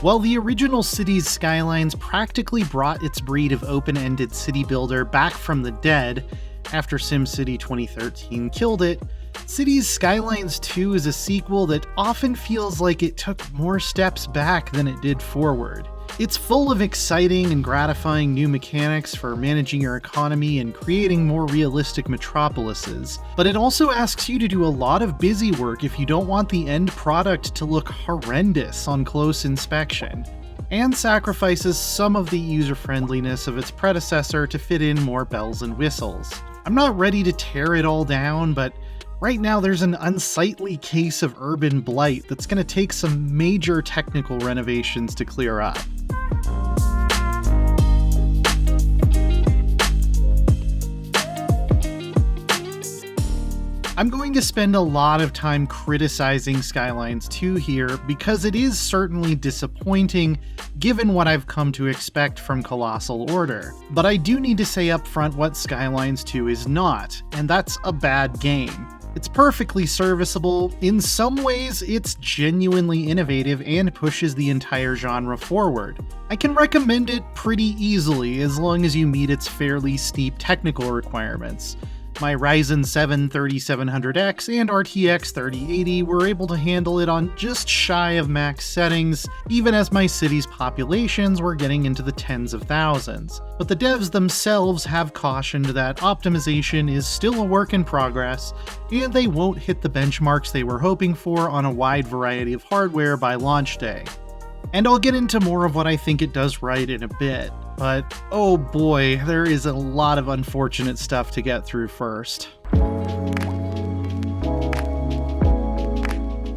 While the original Cities Skylines practically brought its breed of open-ended city builder back from the dead after SimCity 2013 killed it, Cities Skylines II is a sequel that often feels like it took more steps back than it did forward. It's full of exciting and gratifying new mechanics for managing your economy and creating more realistic metropolises, but it also asks you to do a lot of busy work if you don't want the end product to look horrendous on close inspection, and sacrifices some of the user-friendliness of its predecessor to fit in more bells and whistles. I'm not ready to tear it all down, but right now there's an unsightly case of urban blight that's going to take some major technical renovations to clear up. I'm going to spend a lot of time criticizing Skylines II here because it is certainly disappointing given what I've come to expect from Colossal Order. But I do need to say up front what Skylines II is not, and that's a bad game. It's perfectly serviceable. In some ways, it's genuinely innovative and pushes the entire genre forward. I can recommend it pretty easily as long as you meet its fairly steep technical requirements. My Ryzen 7 3700X and RTX 3080 were able to handle it on just shy of max settings, even as my city's populations were getting into the tens of thousands. But the devs themselves have cautioned that optimization is still a work in progress, and they won't hit the benchmarks they were hoping for on a wide variety of hardware by launch day. And I'll get into more of what I think it does right in a bit, but oh boy, there is a lot of unfortunate stuff to get through first.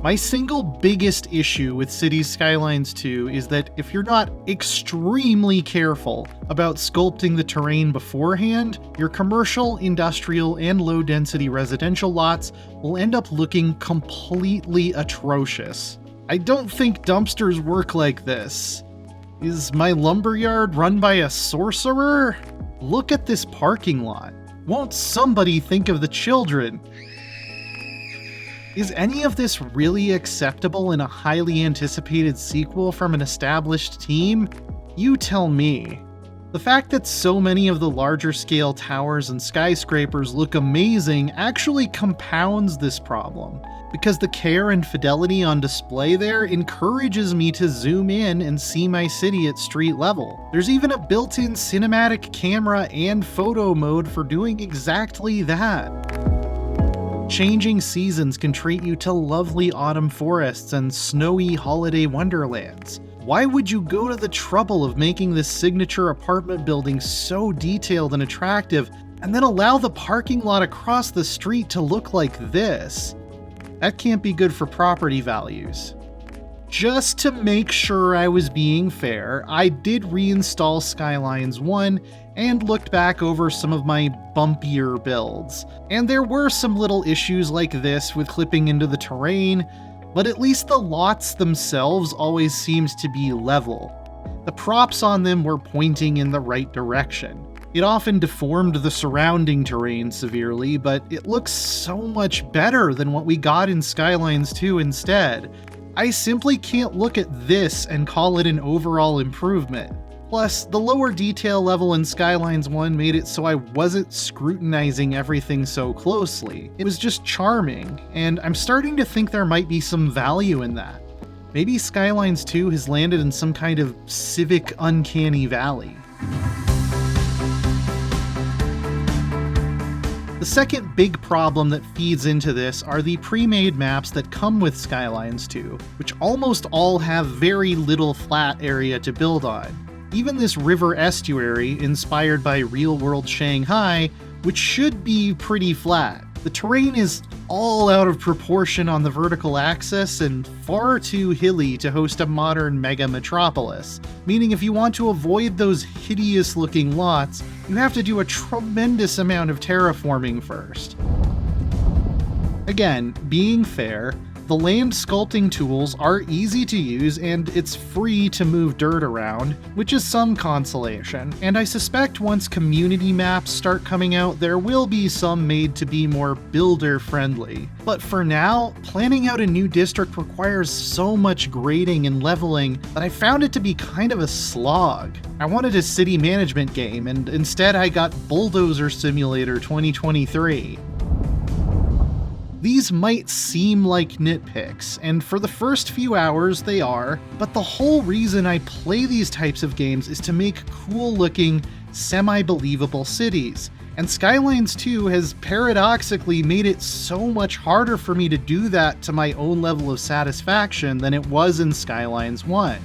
My single biggest issue with Cities Skylines 2 is that if you're not extremely careful about sculpting the terrain beforehand, your commercial, industrial, and low-density residential lots will end up looking completely atrocious. I don't think dumpsters work like this. Is my lumberyard run by a sorcerer? Look at this parking lot. Won't somebody think of the children? Is any of this really acceptable in a highly anticipated sequel from an established team? You tell me. The fact that so many of the larger scale towers and skyscrapers look amazing actually compounds this problem, because the care and fidelity on display there encourages me to zoom in and see my city at street level. There's even a built-in cinematic camera and photo mode for doing exactly that. Changing seasons can treat you to lovely autumn forests and snowy holiday wonderlands. Why would you go to the trouble of making this signature apartment building so detailed and attractive, and then allow the parking lot across the street to look like this? That can't be good for property values. Just to make sure I was being fair, I did reinstall Skylines 1 and looked back over some of my bumpier builds. And there were some little issues like this with clipping into the terrain, but at least the lots themselves always seems to be level. The props on them were pointing in the right direction. It often deformed the surrounding terrain severely, but it looks so much better than what we got in Skylines 2 instead. I simply can't look at this and call it an overall improvement. Plus, the lower detail level in Skylines 1 made it so I wasn't scrutinizing everything so closely. It was just charming, and I'm starting to think there might be some value in that. Maybe Skylines 2 has landed in some kind of civic uncanny valley. The second big problem that feeds into this are the pre-made maps that come with Skylines 2, which almost all have very little flat area to build on. Even this river estuary, inspired by real-world Shanghai, which should be pretty flat. The terrain is all out of proportion on the vertical axis and far too hilly to host a modern mega metropolis, meaning if you want to avoid those hideous-looking lots, you have to do a tremendous amount of terraforming first. Again, being fair, The land sculpting tools are easy to use and it's free to move dirt around, which is some consolation, and I suspect once community maps start coming out, there will be some made to be more builder-friendly. But for now, planning out a new district requires so much grading and leveling that I found it to be kind of a slog. I wanted a city management game, and instead I got Bulldozer Simulator 2023. These might seem like nitpicks, and for the first few hours they are, but the whole reason I play these types of games is to make cool-looking, semi-believable cities, and Skylines II has paradoxically made it so much harder for me to do that to my own level of satisfaction than it was in Skylines I.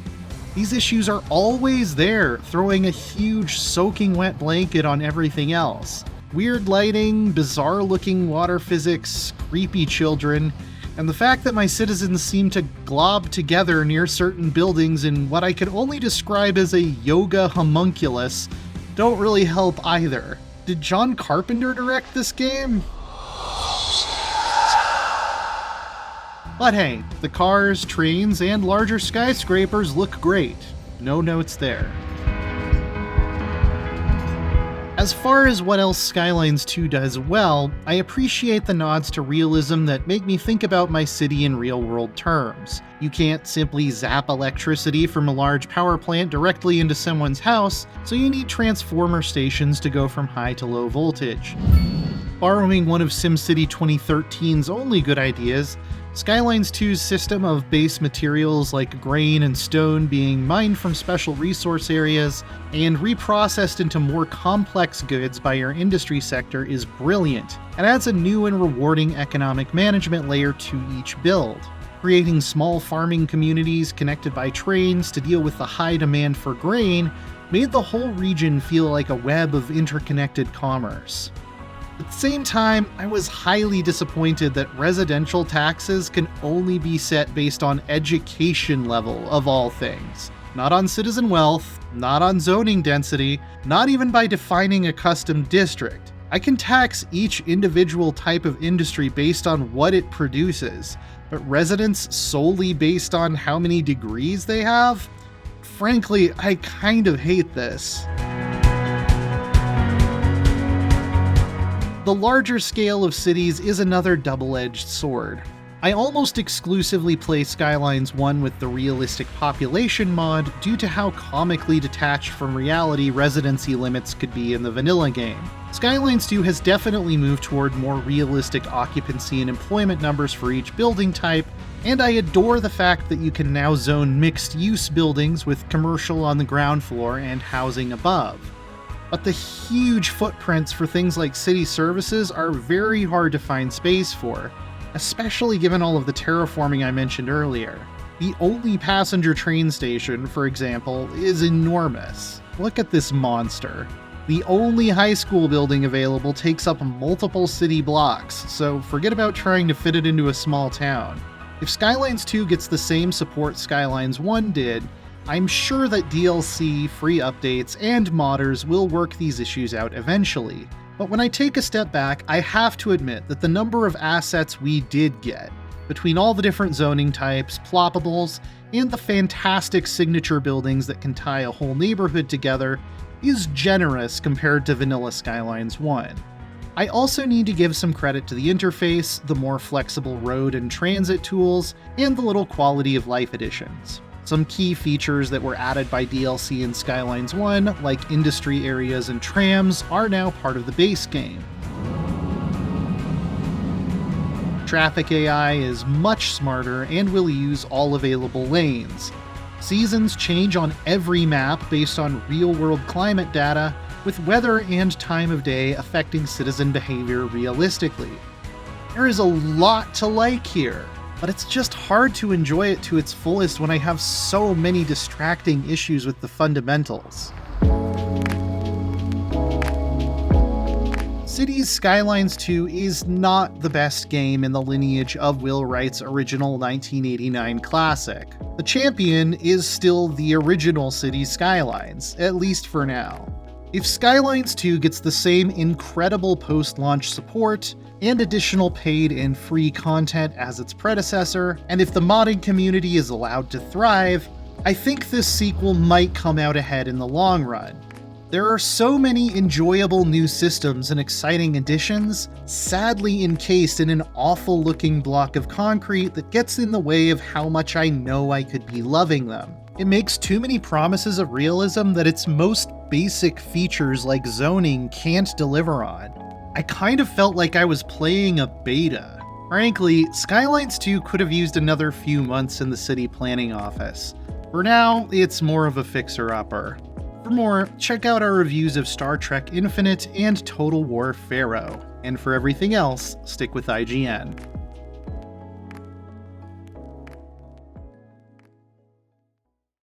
These issues are always there, throwing a huge soaking wet blanket on everything else. Weird lighting, bizarre-looking water physics, creepy children, and the fact that my citizens seem to glob together near certain buildings in what I can only describe as a yoga homunculus don't really help either. Did John Carpenter direct this game? But hey, the cars, trains, and larger skyscrapers look great. No notes there. As far as what else Skylines II does well, I appreciate the nods to realism that make me think about my city in real-world terms. You can't simply zap electricity from a large power plant directly into someone's house, so you need transformer stations to go from high to low voltage. Borrowing one of SimCity 2013's only good ideas, Skylines II's system of base materials like grain and stone being mined from special resource areas and reprocessed into more complex goods by your industry sector is brilliant, and adds a new and rewarding economic management layer to each build. Creating small farming communities connected by trains to deal with the high demand for grain made the whole region feel like a web of interconnected commerce. At the same time, I was highly disappointed that residential taxes can only be set based on education level of all things. Not on citizen wealth, not on zoning density, not even by defining a custom district. I can tax each individual type of industry based on what it produces, but residents solely based on how many degrees they have? Frankly, I kind of hate this. The larger scale of cities is another double-edged sword. I almost exclusively play Skylines I with the realistic population mod due to how comically detached from reality residency limits could be in the vanilla game. Skylines II has definitely moved toward more realistic occupancy and employment numbers for each building type, and I adore the fact that you can now zone mixed-use buildings with commercial on the ground floor and housing above. But the huge footprints for things like city services are very hard to find space for, especially given all of the terraforming I mentioned earlier. The only passenger train station, for example, is enormous. Look at this monster. The only high school building available takes up multiple city blocks, so forget about trying to fit it into a small town. If Skylines II gets the same support Skylines I did, I'm sure that DLC, free updates, and modders will work these issues out eventually. But when I take a step back, I have to admit that the number of assets we did get, between all the different zoning types, ploppables, and the fantastic signature buildings that can tie a whole neighborhood together, is generous compared to vanilla Skylines I. I also need to give some credit to the interface, the more flexible road and transit tools, and the little quality of life additions. Some key features that were added by DLC in Skylines I, like industry areas and trams, are now part of the base game. Traffic AI is much smarter and will use all available lanes. Seasons change on every map based on real-world climate data, with weather and time of day affecting citizen behavior realistically. There is a lot to like here, but it's just hard to enjoy it to its fullest when I have so many distracting issues with the fundamentals. Cities Skylines II is not the best game in the lineage of Will Wright's original 1989 classic. The champion is still the original Cities Skylines, at least for now. If Skylines II gets the same incredible post-launch support and additional paid and free content as its predecessor, and if the modding community is allowed to thrive, I think this sequel might come out ahead in the long run. There are so many enjoyable new systems and exciting additions, sadly encased in an awful-looking block of concrete that gets in the way of how much I know I could be loving them. It makes too many promises of realism that its most basic features like zoning can't deliver on. I kind of felt like I was playing a beta. Frankly, Skylines II could have used another few months in the city planning office. For now, it's more of a fixer-upper. For more, check out our reviews of Star Trek Infinite and Total War Pharaoh. And for everything else, stick with IGN.